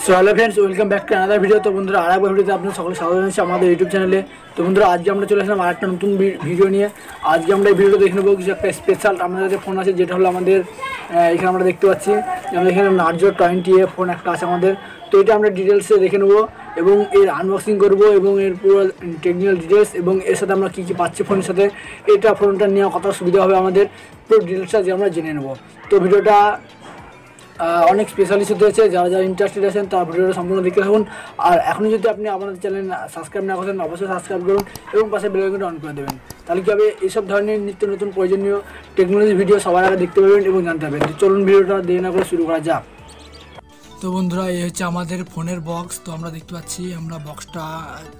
So hello friends, welcome back to another video. তো বন্ধুরা, আরেকবার ভিডিওতে আপনাদের সকলে স্বাগত জানাচ্ছি আমাদের ইউটিউব চ্যানেলে। তো বন্ধুরা, আজকে আমরা চলে আসলাম আরেকটা নতুন ভিডিও নিয়ে। আজকে আমরা এই ভিডিওতে দেখে নেবো কিছু একটা স্পেশাল আমাদের কাছে ফোন আছে, যেটা হলো আমাদের এখানে আমরা দেখতে পাচ্ছি আমাদের এখানে নার্জো 20A ফোন একটা আছে আমাদের। তো এটা আমরা ডিটেলসে দেখে নেবো এবং এর আনবক্সিং করবো এবং এর পুরো টেকনিক্যাল ডিটেলস এবং এর সাথে আমরা কী কী পাচ্ছি ফোনের সাথে, এটা ফোনটা নেওয়া কত সুবিধা হবে আমাদের, পুরো ডিটেলসটা যে আমরা জেনে নেবো। তো ভিডিওটা অনেক স্পেশালিস্ট হতে হচ্ছে, যারা যারা ইন্টারেস্টেড আছেন তার ভিডিওটা সম্পূর্ণ দেখতে থাকুন। আর এখনই যদি আপনি আমাদের চ্যানেল সাবস্ক্রাইব না করেন, অবশ্যই সাবস্ক্রাইব করুন এবং পাশে বেল আইকনটা অন করে দেবেন। তাহলে কী হবে, এইসব ধরনের নিত্য নতুন প্রয়োজনীয় টেকনোলজি ভিডিও সবার আগে দেখতে পাবেন এবং জানতে পারবেন। তো চলুন ভিডিওটা দেরি না করে শুরু করা যাক। তো বন্ধুরা, এই হচ্ছে আমাদের ফোনের বক্স। তো আমরা দেখতে পাচ্ছি, আমরা বক্সটা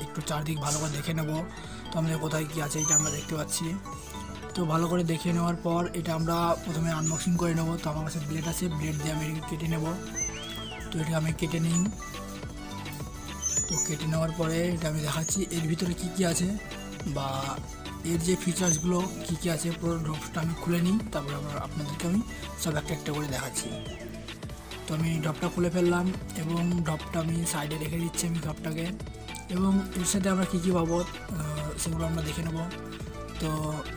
একটু চারদিক ভালো করে দেখে নেব। তো আমাদের কোথায় কী আছে এটা আমরা দেখতে পাচ্ছি। তো ভালো করে দেখে নেওয়ার পর এটা আমরা প্রথমে আনবক্সিং করে নেব। তো আমার কাছে ব্লেড আছে, ব্লেড দিয়ে আমি কেটে নেব। তো এটা আমি কেটে নিই। তো কেটে নেওয়ার পরে এটা আমি দেখাচ্ছি এর ভিতরে কি কি আছে বা এর যে ফিচার্সগুলো কি কি আছে, পুরো ড্রপটা আমি খুলে নিই। তারপরে আপনাদেরকে আমি সব একটা একটা করে দেখাচ্ছি। তো আমি ড্রপটা খুলে ফেললাম এবং ড্রপটা আমি সাইডে রেখে দিচ্ছি আমি ড্রপটাকে। এবং এর সাথে আমরা কী কী পাবো সেগুলো আমরা দেখে নেব। তো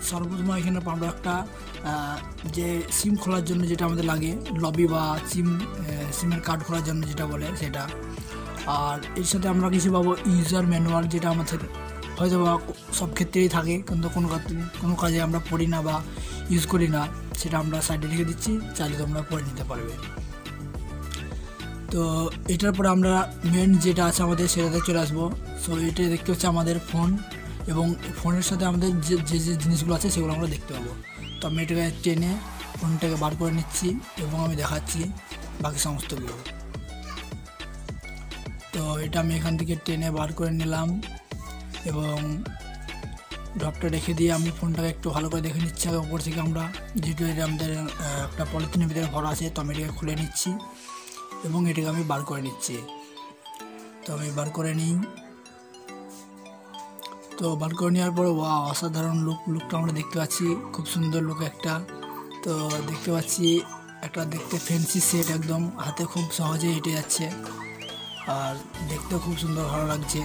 সর্বপ্রথম এখানে পাবো একটা যে সিম খোলার জন্য যেটা আমাদের লাগে, লবি বা সিমের কার্ড খোলার জন্য যেটা বলে সেটা। আর এর সাথে আমরা কিছু পাবো ইউজার ম্যানুয়াল, যেটা আমাদের হয়তো বা সব ক্ষেত্রেই থাকে, কিন্তু কোনো কাজে আমরা পড়ি না বা ইউজ করি না, সেটা আমরা সাইডে রেখে দিচ্ছি, চাইলে তোমরা পড়ে নিতে পারবে। তো এটার পরে আমরা মেন যেটা আছে আমাদের সেটাতে চলে আসবো। সো এটা দেখতে হচ্ছে আমাদের ফোন এবং ফোনের সাথে আমাদের যে যে যে জিনিসগুলো আছে সেগুলো আমরা দেখতে পাবো। তো আমি এটাকে টেনে ফোনটাকে বার করে নিচ্ছি এবং আমি দেখাচ্ছি বাকি সমস্তগুলো। তো এটা আমি এখান থেকে টেনে বার করে নিলাম এবং ড্রপটা রেখে দিয়ে আমি ফোনটাকে একটু ভালো করে দেখে নিচ্ছি। আর ওপর থেকে আমরা যেহেতু এটা আমাদের একটা পলিথিনের ভিতরে ভরা আছে, তো আমি এটাকে খুলে নিচ্ছি এবং এটাকে আমি বার করে নিচ্ছি। তো আমি বার করে নিই। তো বার করে নেওয়ার পরে অসাধারণ লুকটা আমরা দেখতে পাচ্ছি, খুব সুন্দর লুক একটা। তো দেখতে পাচ্ছি একটা দেখতে ফ্যান্সি সেট, একদম হাতে খুব সহজে হেঁটে যাচ্ছে আর দেখতে খুব সুন্দর ভালো লাগছে।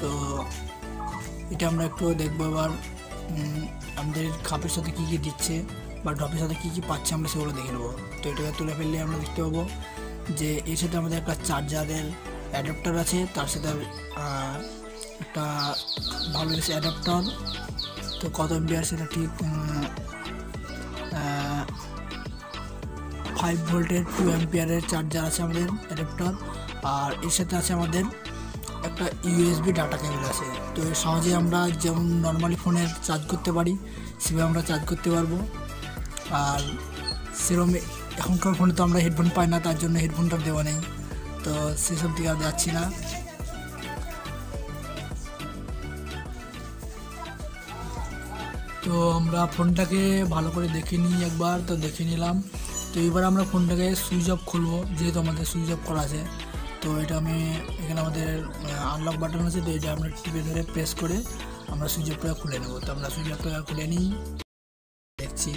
তো এটা আমরা একটু দেখবো এবার আমাদের কাপের সাথে কী কী দিচ্ছে বা ড্রপের সাথে কী কী পাচ্ছে আমরা সেগুলো দেখে নেবো। তো এটাকে তুলে ফেললে আমরা দেখতে পাবো যে এর সাথে আমাদের একটা চার্জারের অ্যাডাপ্টার আছে, তার সাথে একটা ভালো বেশি অ্যাডাপ্টার। তো কত এমপিআর সেটা ঠিক 5 ভোল্টের 2 অ্যাম্পিয়ারের চার্জার আছে আমাদের অ্যাডাপ্টার। আর এর সাথে আছে আমাদের একটা ইউএসবি ডাটা কেবল আছে। তো সহজে আমরা যেমন নর্মালি ফোনের চার্জ করতে পারি সেভাবে আমরা চার্জ করতে পারবো। আর সেরকম এখনকার ফোনে তো আমরা হেডফোন পাই না, তার জন্য হেডফোনটা দেওয়া নেই। তো সেসব দিকে আর যাচ্ছি না। তো আমরা ফোনটাকে ভালো করে দেখে নিই একবার। তো দেখে নিলাম। তো এবার আমরা ফোনটাকে সুইচ অফ খুলবো, যেহেতু আমাদের সুইচ অফ করা আছে। তো এটা আমি এখানে আমাদের আনলক বাটন আছে, তো এটা আমরা টিপে ধরে প্রেস করে আমরা সুইচ অফটা খুলে নেব। তো আমরা সুইচ অফটা খুলে নিই, দেখছি।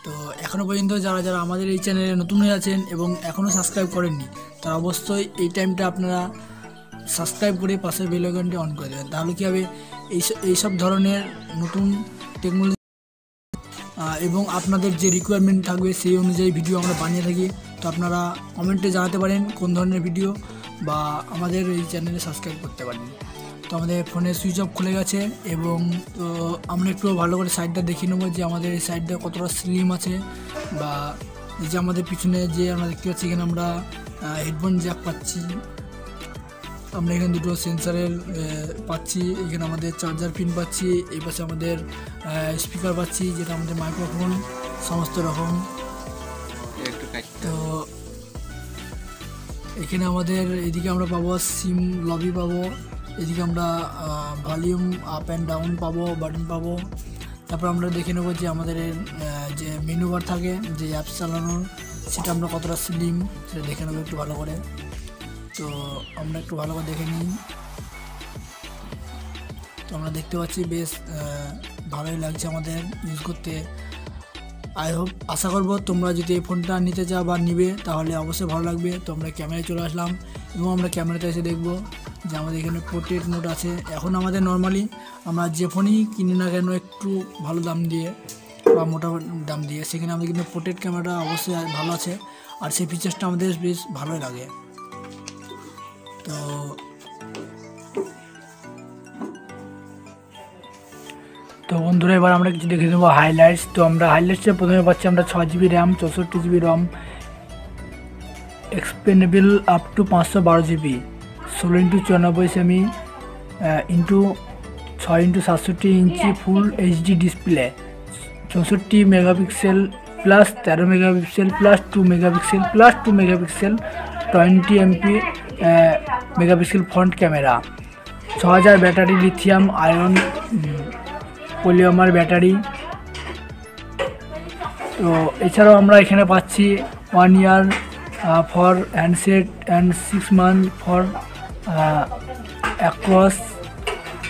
তো এখনও পর্যন্ত যারা যারা আমাদের এই চ্যানেলে নতুন হয়ে আছেন এবং এখনও সাবস্ক্রাইব করেননি, তারা অবশ্যই এই টাইমটা আপনারা সাবস্ক্রাইব করে পাশের বেল আইকনটি অন করে দেবেন। তাহলে কী হবে, এইসব ধরনের নতুন টেকনোলজি এবং আপনাদের যে রিকোয়ারমেন্ট থাকবে সেই অনুযায়ী ভিডিও আমরা বানিয়ে থাকি। তো আপনারা কমেন্টে জানাতে পারেন কোন ধরনের ভিডিও, বা আমাদের এই চ্যানেলে সাবস্ক্রাইব করতে পারেন। তো আমাদের ফোনের সুইচ অফ খুলে গেছে এবং তো আমরা একটু ভালো করে সাইডটা দেখে নেবো যে আমাদের এই সাইডটা কতটা স্লিম আছে, বা এই যে আমাদের পিছনে যে আমরা দেখতে পাচ্ছি এখানে আমরা হেডফোন জ্যাক পাচ্ছি, আমরা এখানে দুটো সেন্সারের পাচ্ছি, এখানে আমাদের চার্জার পিন পাচ্ছি, এই পাশে আমাদের স্পিকার পাচ্ছি, যেটা আমাদের মাইক্রোফোন সমস্ত রকম। তো এখানে আমাদের এদিকে আমরা পাবো সিম লবি পাবো, এদিকে আমরা ভলিউম আপ অ্যান্ড ডাউন পাবো, বাটন পাবো। তারপর আমরা দেখে নেবো যে আমাদের যে মেনু বার থাকে, যে অ্যাপস চালানোর, সেটা আমরা কতটা স্লিম সেটা দেখে নেবো একটু ভালো করে। তো আমরা একটু ভালো করে দেখে নিই। তো আমরা দেখতে পাচ্ছি বেশ ভালোই লাগছে আমাদের ইউজ করতে। আই হোপ, আশা করবো তোমরা যদি এই ফোনটা নিতে চাও বা নিবে তাহলে অবশ্যই ভালো লাগবে। তো আমরা ক্যামেরায় চলে আসলাম এবং আমরা ক্যামেরাতে এসে দেখবো যে আমাদের এখানে পোর্ট্রেট মোড আছে। এখন আমাদের নর্মালি আমরা যে ফোনই কিনি না কেন একটু ভালো দাম দিয়ে বা মোটা দাম দিয়ে, সেখানে আমাদের কিন্তু পোর্ট্রেট ক্যামেরাটা অবশ্যই ভালো আছে, আর সেই ফিচার্সটা আমাদের বেশ ভালোই লাগে। তো বন্ধুরা এবার আমরা কিছু দেখে নেবো হাইলাইটস। তো আমরা হাইলাইটসে প্রথমে পাচ্ছি আমরা 6 GB RAM, 64 GB ROM, expandable up to 512 GB, 16x94 সেমি into 6x67 inch full HD display, 64 megapixel plus 13 megapixel plus 2 megapixel plus 2 megapixel 20 MP megapixel front camera, 6000 battery, lithium ion polymer battery. তো এছাড়াও আমরা এখানে পাচ্ছি 1 year for handset and 6 month for accessories,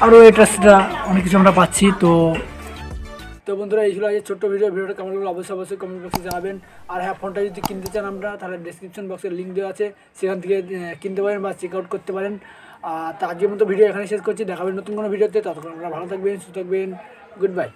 আরও এটা সেটা অনেক কিছু আমরা পাচ্ছি। তো বন্ধুরা এই ছিল আজকে ছোট্ট ভিডিওটা কেমন লাগলো অবশ্যই কমেন্ট বক্সে জানাবেন। আর হ্যাঁ, ফোনটা যদি কিনতে চান আমরা, তাহলে ডিসক্রিপশন বক্সে লিঙ্ক দেওয়া আছে, সেখান থেকে কিনতে পারেন বা চেক আউট করতে পারেন। তো আজকের মতো ভিডিও এখানে শেষ করছি, দেখাবেন নতুন কোনো ভিডিওতে। ততক্ষণ আপনারা ভালো থাকবেন, সুস্থ থাকবেন, গুড বাই।